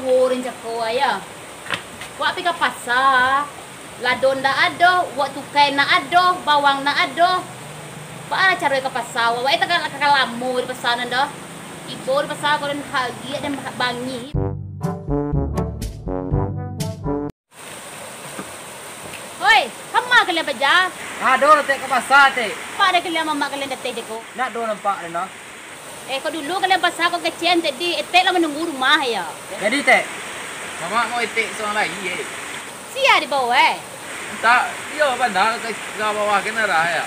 wurin cako ya. Wak pi ka pasar. Ladon na ado, wak tukai na ado, bawang na ado. Paano cara ka pasar? Wak ita kakalamu di pasar nanda. Ibu di pasar ko rin hagi dan bangi. Hoy, kama kalian baja? Doon natin ka pasar te. Paano kalian mama kalian datay ko? Nak doon ang pa no. Ko dulu kalian pasar ko kecen tadi, lang menunggu rumah ya. Jadi te, mama mau itik seorang lagi Siya di bawah Tak, dia pandang ke bawah kena rah ya.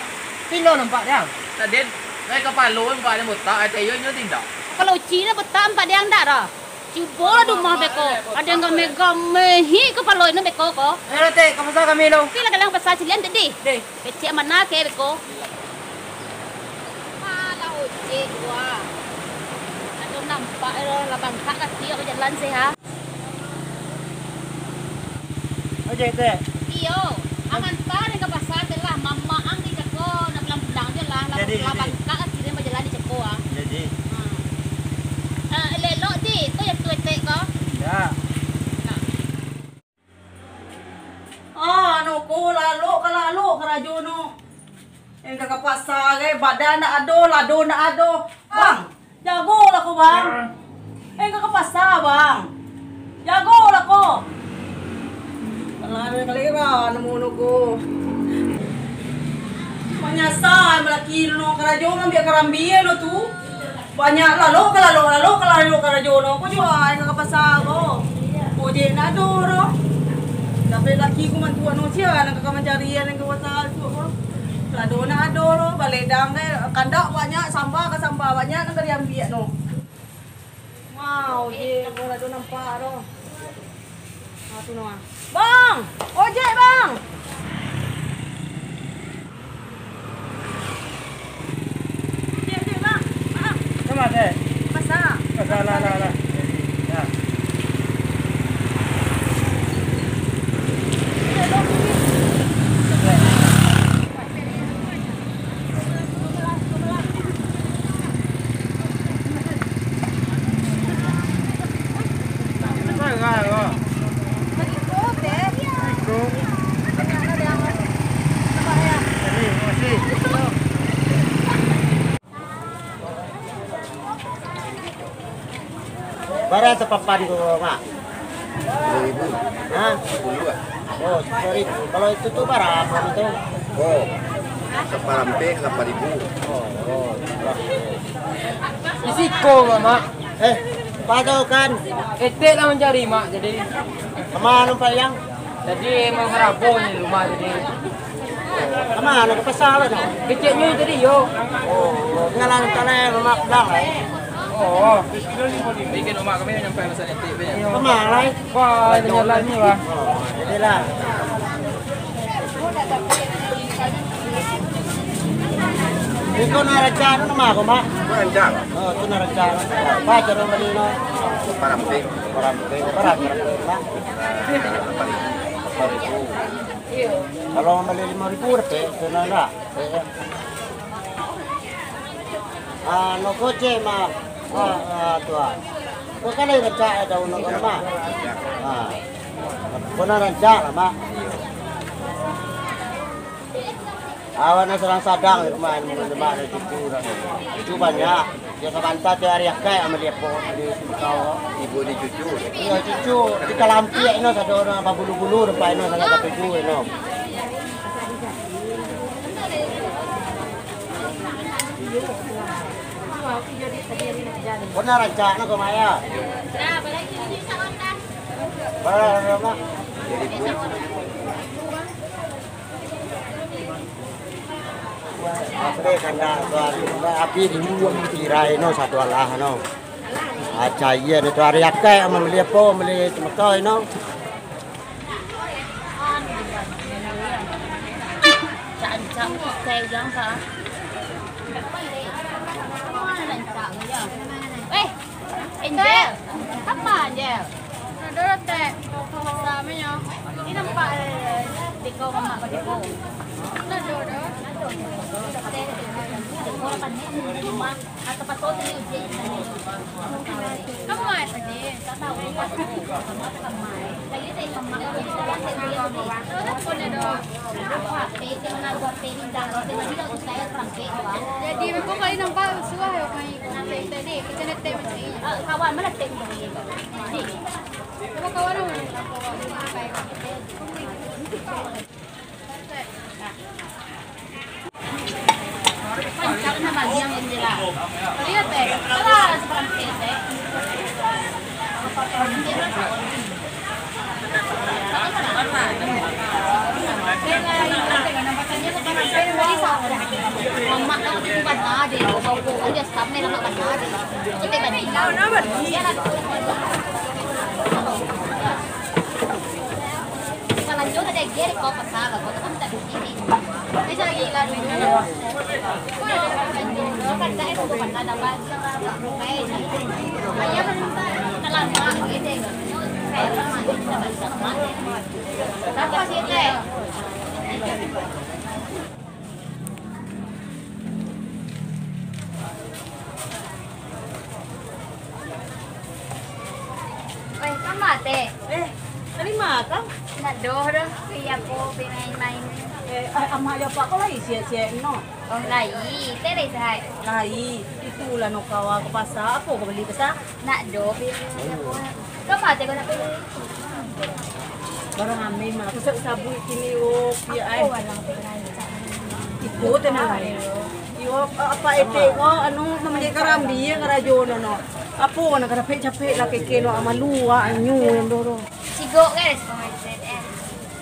Pilo nampak dia. Tadi naik kapal lu nampak dia mutak, ada yo tidak. Kalau Cina betam pak dia ndak dah. Cuba rumah beko. Ada yang mehi kepala ini beko ko. Te, ka pasar kami lo. Sila kalian pasar cilian tadi. Deh. Kecil mana ke beko? Malah ojek gua. Ada nampak labang kak kaki aku jalan sih ha. Ojek te. Iyo, aman pa rin ka pasar telah mama ang di Ceko na belang dia lah labang kak kaki dia berjalan di Ceko ah. Jadi. Lelok di, tu yang tuetek ko. Ya. Ano ko lalo karajo no. Yang kakapasa gay badan na ado, lado na ado. Bang, jago lah ko bang. Yang kakapasa bang. Jago lah ko. Wala na kalira namuno ko. Manyasa malaki no karajo no biya karambiye no tu. Banyak lalo karajo no ko juga yang kakapasa ko. Oje na ado no. Tapi laki ko man tuwa no siya nagkakamanjarian ng kawasal ko. Lado na ado no, baledang kanda banyak samba ka samba banyak nang kariambiya no. Wow, je ko lado nang paro. Ato no. Bang! Oje bang! Dia bang. Sama te. Masa? Pasal la. Ya. Bara sa papan ko, Ma. 10.000. Hah? 10 Oh, sorry. Kalau itu tuh berapa itu? Oh, separampe 8.000. Oh. Risiko, Mak. Patokan. Etek lah mencari mak jadi. Kemana Pak Yang? Jadi emang merabung di rumah jadi. Kemana ke pasar lah? Kecilnya tadi yo. Oh, ngalang tanah rumah dah. Oh. Bikin rumah kami nyampe pesan etik banyak. Iya. Kemana lah? Wah, jalan ni lah. Itulah. Ikaw narajan nama ako, Mak? Rancang, Oh, itu narajan. Pak, cara malino. separampe. Parang, Pak. Kalau beli 5.000 rupiah, itu nana. No coche, Mak. Tuan. Kau kan ada rancang ada unang Mak. Kau narajan lah, Mak. Awan na sarang sadang kumain mo naman ng tituran. Itu banyak. Dia kabanta ti ari kay amalia po di kau. Ibu ni cucu. Iya cucu di kalampi ino sa doon na babulu-bulu pa ino sa kapigu ino. Benar aja na kumaya. Bara na. Apre kanda api dibuang tirai no satu alah no. Acha iya itu hari akai ama meli apa meli temekau no. Cak kayak yang ka. Angel, apa Angel? Ada teh, sama nya. Ini nampak deko mama pa deko. Ada. Atau pas ni uji. Kamu tadi. Jadi memang kali nampak suah ya kayak tadi kita netek macam ni. Kawan mana tek ni? Apa kawan lu? Kayak Pancak na bagian yang nila. Lihat eh, kalau seperti itu. Mama nak tu bukan ada, bau dia stop ni nak bukan ada. Kita bagi. Kau nak bagi? Kalau jauh ada gear kau pasal, kau tak minta begini. Bisa lagi lalu ini. Kan saya tu bukan ada bahasa ayah kan lama gitu. Kayak lama kita bahasa lama. Apa sih teh? Sama teh. Terima kang. Nak doh dah. Iya po pinain-main. Ama ya pak kau lagi sia-sia no. Oh lai, teh lai sai. Lai, itulah no kawa ke pasar. Apa kau beli pasar? Nak doh pinain po. Kau teh kau nak beli? Barang amin mah. Aku sabu kini oh pia ai. Aku walang pinain. Ibu tenang. Yo apa ete ko anu mamanya karambi yang rajono no. Apo na capek-capek lah keke no amalua anyu yang doro. Sigo guys, pemain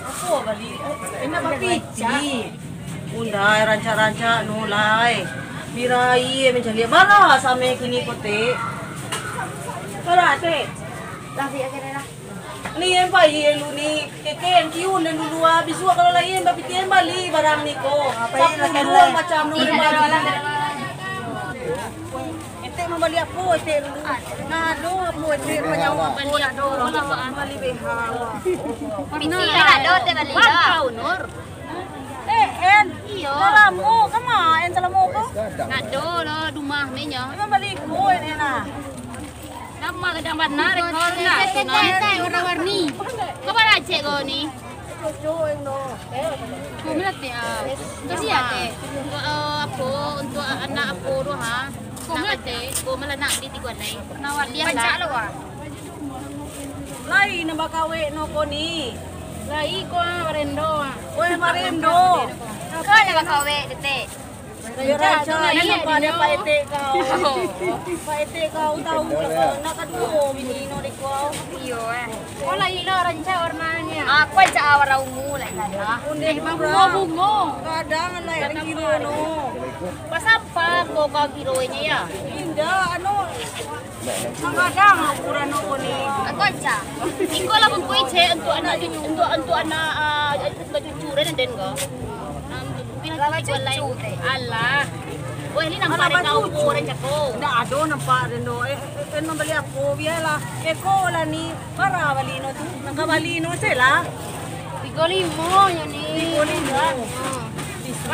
Apo bali? Enak papici. Undai ranca-ranca no lai. Birai mencari bara same kini kote. Bara te. Tapi akhirnya Ni yang bayi lu ni keke yang kiun dan dulu bisu kalau lain bapitien bali barang ni ko. Apa macam no Ete membeli apa ete dulu? Ngado apa ete penyawa aku nak do. Bali behang. Piti ada teh bali dah. Kau Nur. En. Iyo. Salamu, kama en salamu ko? Nak do lo rumah ni nya. Emang bali ko en ah. Nama kadang benar kau nak. Teh warna-warni. Kau pada cek kau ni. Cucu en no. Kau minat ni ah. Untuk dia teh. Untuk apa? Untuk anak apa tu ha? Nak teh. Kau malah nak di tiga ni. Nawar dia lah. Lai na bakawe no ko ni. Lai ko marendo. Oy marindo. Kau nak kawe teh. Biar aja ini pada Pak Ete kau. Pak Ete kau tahu nak kedua bini no di kau. Iyo Kau lai lah ranca warnanya. Aku aja awal ungu lah lah. Unde Bungo. kadang lai ada kilo no. Pas apa kau kilonya ya? Indah anu. Kadang ukuran no ni. Aku aja. Iko lah pun cek untuk anak cucu untuk anak cucu dan kau. Lama cucu teh. Allah. Wah ini nampak ada kau orang cakap. Ndak ada nampak reno. En membeli apa biarlah. Eko lah ni para bali no tu. Nang bali no cela. 35 ya ni. Boleh dah.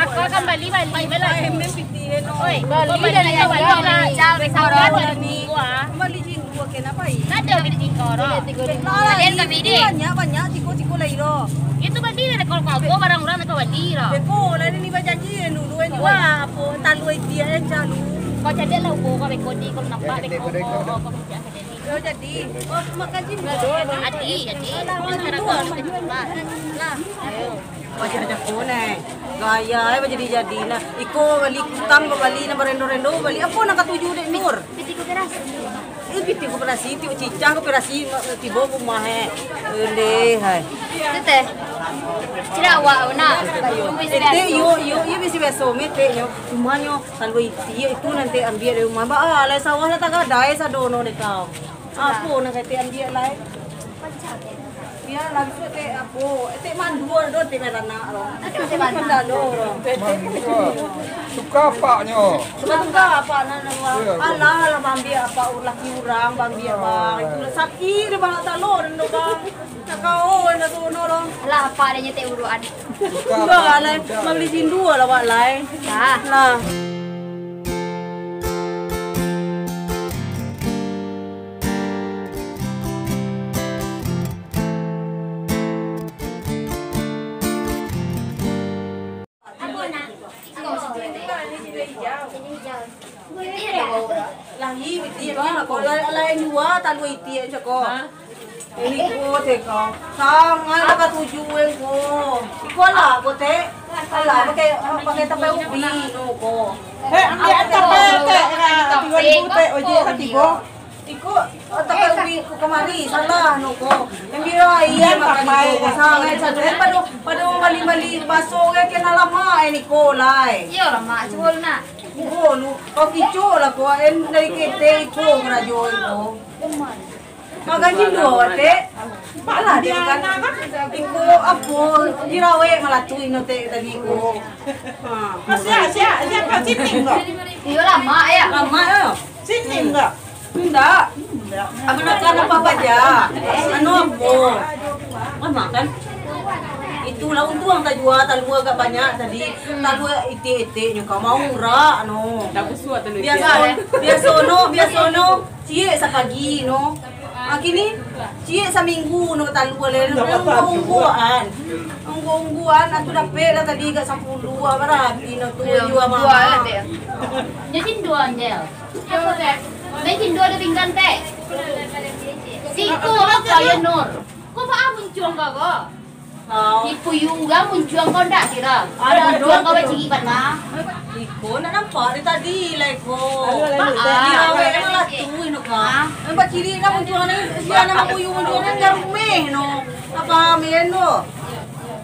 Aku akan balik bela. Emang piti no. Oi, Bali dari jauh jauh. dari ni gua. Bali jinggu kenapa i? Ada bini koro. Ada ke bini. Banyak tiko lai ro. Itu kan dia kalau kau barang-barang nak kau beli lah. Beko lah ni bajanji dulu en jua apa talui dia en jalu. Kau jadi lah kau beko di kau nampak beko kau kerja ni. Yo jadi. Oh makan jinggu. Adi. Cara kau lah. Wajah aja kone. Gaya jadi nah. Iko bali kutang bali na barendo-rendo bali apa nak katuju dek Nur. Piti kau keras. Biti ko pala siti o cicang ko pala si tibo ko mahe. Ule hai. Tete. Cirawa na. Ete yo bisi beso mete yo. Tumanyo salway ti itu nanti ambil dari rumah ba alai sawah na taga dai sa dono de kau. Apo na kete ambil lai. Biar langsung te apo. Ete mandua do te merana ro. Ete mandua do ro. Suka paknya. Suka apa na Allah bambi apa laki urang bambi apa itu sakit de bang talo do bang. Nakao na sono ro. Lah apa dia nyete uruan. Enggak lai mabeli jindu lah wak lai. Dah. Nah. lahi iti ba ko lain dua talu iti aja ko. Ini ko te ko. Sangan nakatujuin ko. Ikaw la ko te. Ala pakai tapay ubi no ko. Ang tapay te tinggal te oje hatigo. Iko tapay ubi ko kamari salah no ko. Embira iya makamay ko sangan sa te pado mali baso ke nalama ini ko lai. Iyo lama cebol na. Ko lu kau kicu lah ko en dari kete ko ngerajoin ko. Magaji dua te. Pala dia kan. Iko apo dirawe malatu ino te tadi ko. Siapa sini enggak? Iyo lama ya. Lama ya. Sini enggak? Enggak. Aku nak apa baca. Anu apo. Lama kan? Itulah untung tajua talua agak banyak tadi. Talua ite-ite nyo ka mau murah no. Biasa no. Cie sa pagi no. Kini cie sa minggu no talua le no ungguan. Ungguan atu dapat lah tadi kat 10 berapa no tu jual mama. Nyakin dua anjel. Nyakin dua ada pinggan teh. Siku lo kaya Nur. Kau apa muncul kau? Ipu juga muncul kau ndak kira? Ada muncul kau beci mana? Iko nak nampak dia tadi lah ko. Dirawe malah tu ino ka. Nampak ciri nak muncul ni sia nama kuyu muncul ni garumeh no. Apa men no?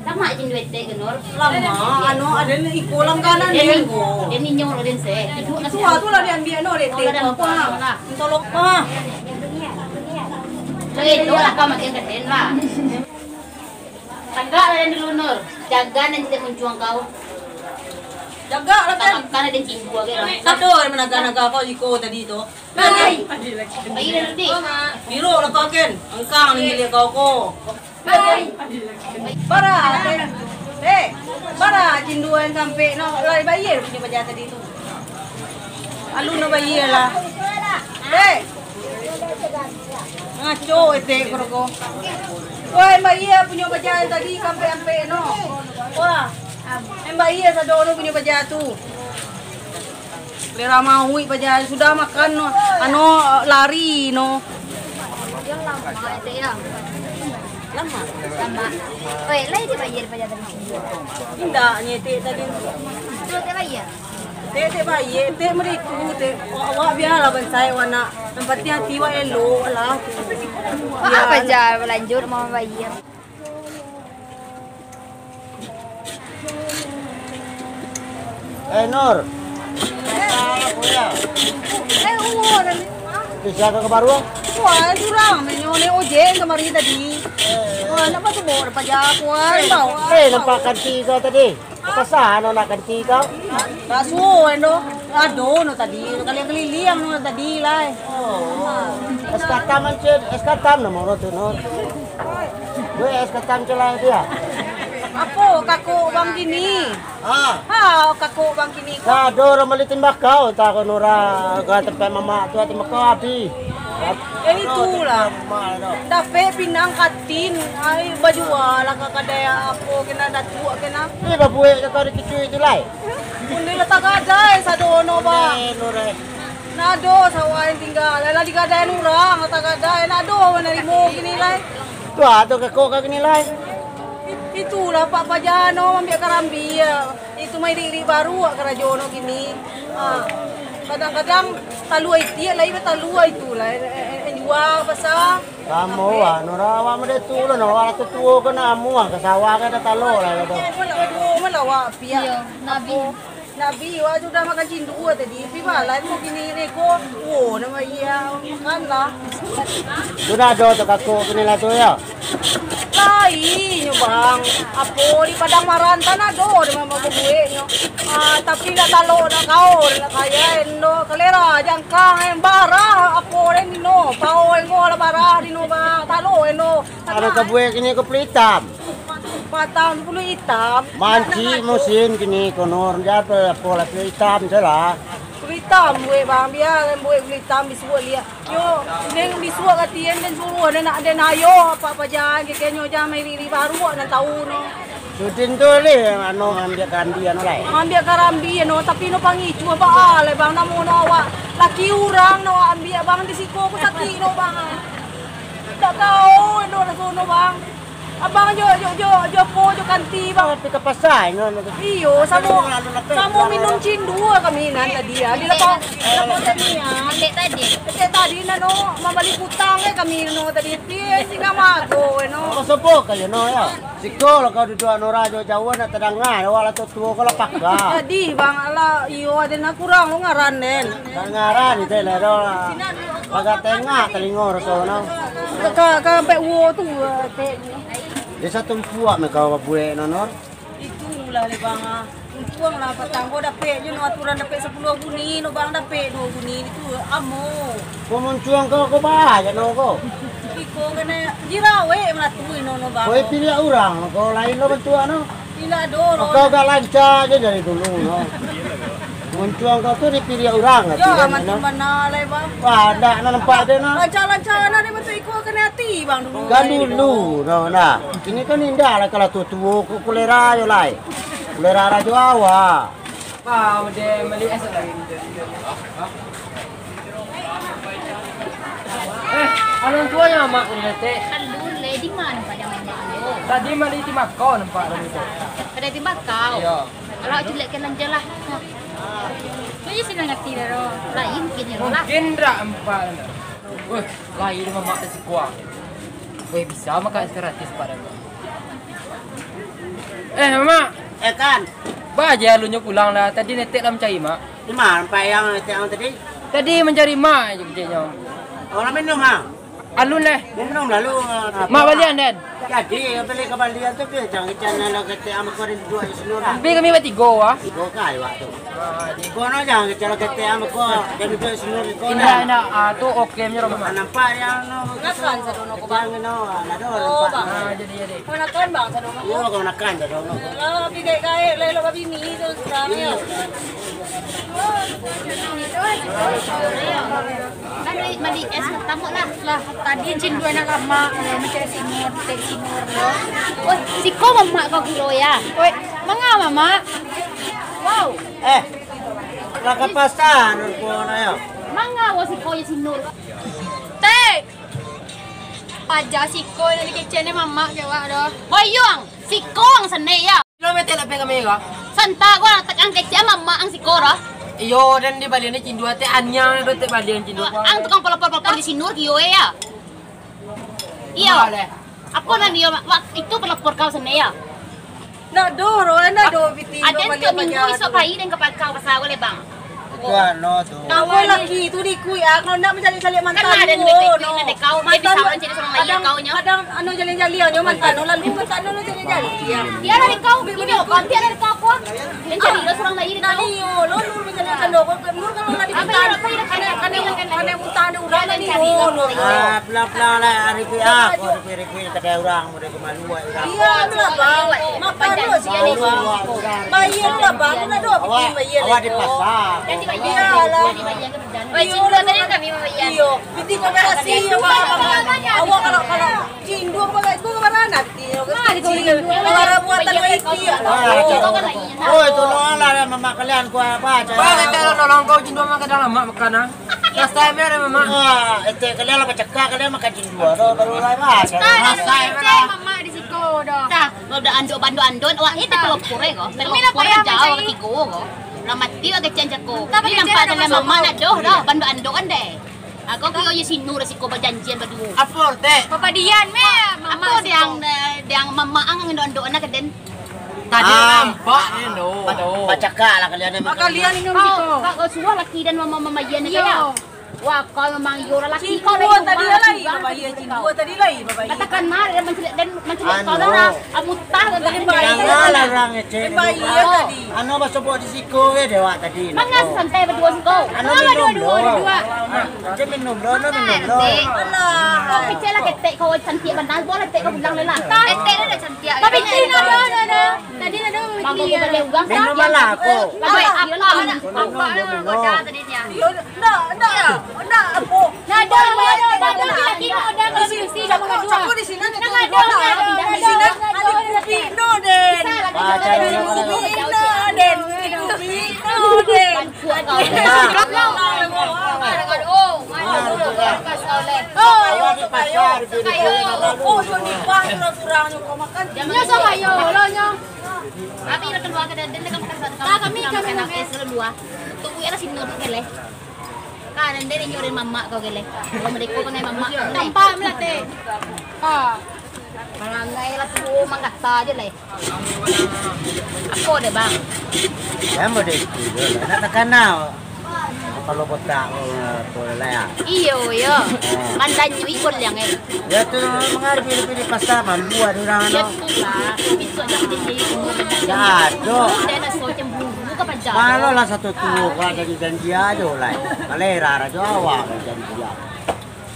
Lama jin duit teh Nur. Lama anu ada iko langganan dia ko. Dia ninyo lo din se. Itu Tu lah dia ambil no dia teh apa. Tolok mah. Itu lah kau makin keren lah. Tangga lah yang dulu Nur. Jaga nanti tidak muncul kau. Jaga lah kan. Karena dia cinggu aja lah. Satu menaga-naga kau iko tadi tu. Bayi nanti. Biru lah kau kan. Angkang ni milik kau ko. Bara bara cinduan sampai no lari bayar punya baja tadi tu. Alu no bayar lah. Ngaco ete ko. Wah, bayar punya baja tadi sampai no. Wah. Bayar sa dono punya baja tu. Lera mau baja sudah makan no. Ano lari no. Yang lama itu ya. Lama. Weh, lagi dia bayar pajak tadi. Tidak, nyete tadi. Dulu dia bayar. Te bayar, te meritu, te awak biarlah bansai wana. Tempatnya tiwa elo lah. Apa aja lanjut mau bayar. Nur. Bisa ke baru? Wah, curang, menyone ojek kemarin tadi. Wah, nampak tu bawa pajak kuan bau. Nampak kanti kau tadi. Apa sah nak kanti kau? Rasu endo. Aduh, no tadi. Kali liam no tadi lah. Eskatam nama orang tu Nur. Gue eskatam celah dia. Apa kakuk bang kini? Kakuk bang kini. Kado orang melitin bakau tak kau Nura. Kau tempat mama tu tempat kau api. Itulah. Dapat pinang katin. Ay baju lah kakadaya apa kena datuk kena. Ni babuik kau di kecil itu lah. Kundi letak gadai sa dono ba. Nado sawain tinggal. Lala di gadai nurang letak gadai. Nado menerimo kini lah. Tu atau kakak kau kini lah. Itulah Pak Pajano ambil karambi ya. Itu mai diri baru kerajono gini. Kadang-kadang talu itu lagi talu itulah. Jual pasal. Kamu Nura awak mede tu lah awak tu tua kena amu kesawah kena talu lah tu. Mana awak pia. Nabi. Nabi wa sudah makan cindu tadi. Pi malai mau gini reko. Oh nama iya makan lah. Sudah ada tu kakak kini lah tu ya. Lain bang, apa di Padang Marantan ada di mama gue nyo. Tapi nak talo nak kau nak kaya endo kalera jangkang yang bara apa orang dino, pau engo la bara dino ba talo endo. Ada kebuai kini ke pelitam. Patang puluh hitam. Manci musim kini konor jatuh pola pelitam salah. Hitam gue bang biar gue hitam bisuh lihat. Yo, neng bisuh katien dan suruh dan nak ayo apa jangan kayaknya jangan mai riri baru nak tahu no. Sudin tu ni ambil karambian oleh. Ambil karambi no tapi no pangicu ba ale bang namo no awak laki orang no ambil bang di siko ko sakit no bang. Tak tahu no sono bang. Abang jo kanti bang. Tapi ke pasar no. Iyo samo minum cindu kami nan tadi ya. Di lapo tadi ya. Kete tadi na no mabalik utang kami no tadi singa mago no. Sopo kayo no ya. Siko kau duduk no rajo jauh na tedangan wala tuwa ko lapak ka. Tadi bang ala iyo ada na kurang lo ngaran den. Ngaran itu lah do. Baga tengah telingor sono. Ka pe wo tu te. Desa tumpuak me kau buat nonor. Itulah le bang. Untuang lah patang ko dapat je no aturan dapat 10 guni no bang dapat 2 guni itu amo. Pemuncuang kau bah ya no ko. Iko kena jirawe melatui no bang. Kau pilih orang, kau lain lo bentuk no. Bila doro. Kau gak lancar je dari dulu no. Pemuncuang kau tu dipilih orang Jo amat mana le bang. Wah, dak nampak dia no. Lancar-lancar na dia betul iko kena hati bang dulu. Kan dulu no nah. Ini kan indah lah kalau tutu ku kulera yo lai. Kulera rajo awa. Pak, dia meli es lagi. Anong tuanya mak ni teh? Alun le di mana pada mama lo? Tadi meli di Makau nampak itu. Pada di Makau. Ya. Kalau jelek kan lanjalah. Kau je sini ngerti dah. Lain kini lah. Mungkin tak empat. Wah, lain dengan mak si kuah. Weh bisa makan gratis pada mak. Mak. Kan. Baja lunya pulang lah. Tadi netek lah mencari mak. Di mana nampak yang tadi? Tadi mencari mak je kerjanya. Orang minum ha. Alun leh. Minum lalu. Mak balian dan. Jadi beli kembalian tu ke jangan channel lo kete am ko rin dua islura. Tapi kami bertiga wah. Go kai waktu. Ko no jangan cara kete am ko jadi dua islura ko. Indah tu okey punya rumah. Nampak yang no. Nakan sa dono ko bang. Bang no. Ada Oh nampak. bang. Jadi. Nakan bang sa dono ko. Yo kau nakan dah no. Lah bigay kay lelo babi ni to strami. Kan mandi es tamu lah. Lah, tadi cin dua nak lama, macam sinur, tek sinur. Oh, si kau mama kau kilo ya. Oi, manga mama. Wow. Lah ke pasar ko na yo. Manga wa si kau ya sinur. Teh. Pajak siko ni kecene mama ke wak dah. Hoyong, si kau ang sanay ya. Kilometer lebih kami ka. Santa ko ang takang kecya mama ang si kora. Iyo dan di balian ni cindua teh anyang do teh balian cindua. Ang tukang pelopor-pelopor di sinur kiyo ya. Iya. Ako na niyo, itu pelopor kau sanay ya. Na doro na do biti. Aden ke minggu iso pai dan kapag kau pasawa le bang. Itu no tu. Kau laki tu di kui aku nak mencari-cari mantan. Kan ada duit na de kau, may bisa man jadi seorang lain kau nya. Kadang ano jali-jali ano mantan lalu mantan no jali-jali. Dia ada kau, ini kan dia ada kau ko. Dan jadi seorang lain kau. Naniyo, lo nur mencari-cari ko. Nur kalau lagi mantan. Kana utang ada urang ni no. Ah, pelan-pelan lah hari ki aku hari kedai orang mereka malu orang. Iya lah bang. Makan lo sih ni bang. Bayar lah bang. Nak do bikin bayar. Awak di pasar. Iyalah. Cindu tadi kami mabayan. Iyo, biti ko kasi bang. Awak kalau cindu apa guys, ko kamera nanti. Kamera buatan IT. Oh, tolonglah mama kalian ku apa? Ba kita nolong kau cindua makan dalam mak makan ah. Last time ada mama. Ah, itu kalian lah cekak kalian makan cindua baru lah mas. Mama di siko dah. Dah, udah andon, wah itu pelopor ko. Pelopor jauh lagi ko ko. Ramati wa kecen jako. Ni nampak dalam mama nak doh dah bandu kan deh. Aku kau ye sinur si ko berjanjian berdua. Apa teh? Papa Dian me, mama Apa yang mama ang ando anak den. Tadi nampak ni no. Cekak lah kalian. Kalian ini gitu. Kau suah laki dan mama yan kaya. Wah, kau memang yura laki kau Cindu tadi lagi, bayar cindu tadi lagi, bayar. katakan mari dan mencelik kau dah amutah dan Janganlah orang ngecek. Bayar tadi. Ano ba sebut di siko dewa tadi. Mangas santai berdua si kau. Ano minum dua. Dia minum dua, minum dua. Alah. Kau kecil lah ketek kau cantik bandar boleh ketek kau bilang lelah. Ketek dah cantik. Tapi Cina ada. Tadi ada. Bang kau boleh ugang Minum malah aku. Apa ada tadinya? Nak apa? Nada lagi ada kalau mesti sama dua. Aku di sini ada. Di sini ada kopi no den. kau. Oh, yo ni pas kurang-kurangnya kau makan. Nya sa kayo, lo nya. Tapi ira keluar ke dan kami kami selua. Tunggu ya sini nurut gele. Kan ndene nyorin mama kau gele. Kalau mereka kan mama. Tampak melate. Ah. Malangai lah tu manggata aja le. Aku deh bang. Ya mau deh itu. Nak tekanau. Kalau botak boleh ya. Iyo yo. Mandanyo ikon yang Ya tu mengarah pilih-pilih pasar buat orang Ya no. pula. Bisa jadi umur. Ya do. Dia nak so cemburu ke pajak. Malo lah satu tu kau jadi janji aja lah. Malera raja awak janji dia.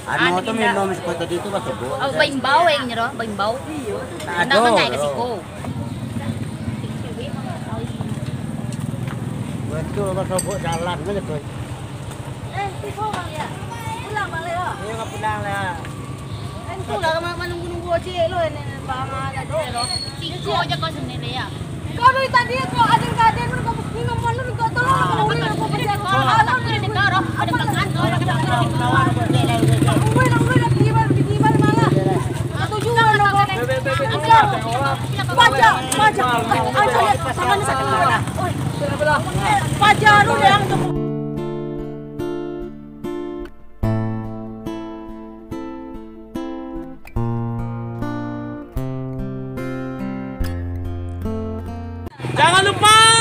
Anu tu minum seperti itu betul. Oh, baimbau yang nyero, baimbau. Nak Aduh. mangai ke siko. Betul betul buat jalan betul. Siko bang ya. Pulang balik lah. Iya nggak pulang lah. Itu lah menunggu-nunggu aja lo ini bang ada lo. Siko aja kau sendiri ya. Kau dari tadi kau adik-adik lu kau minum mana lu kau tolong kau boleh kau pergi kau. Kalau ni negara ada belakang kau ada belakang. Ungguin lagi gimana malah. Atau juga lo kau. Pajak. Aja lihat sama ni sakit mana. Pajak lu yang Jangan lupa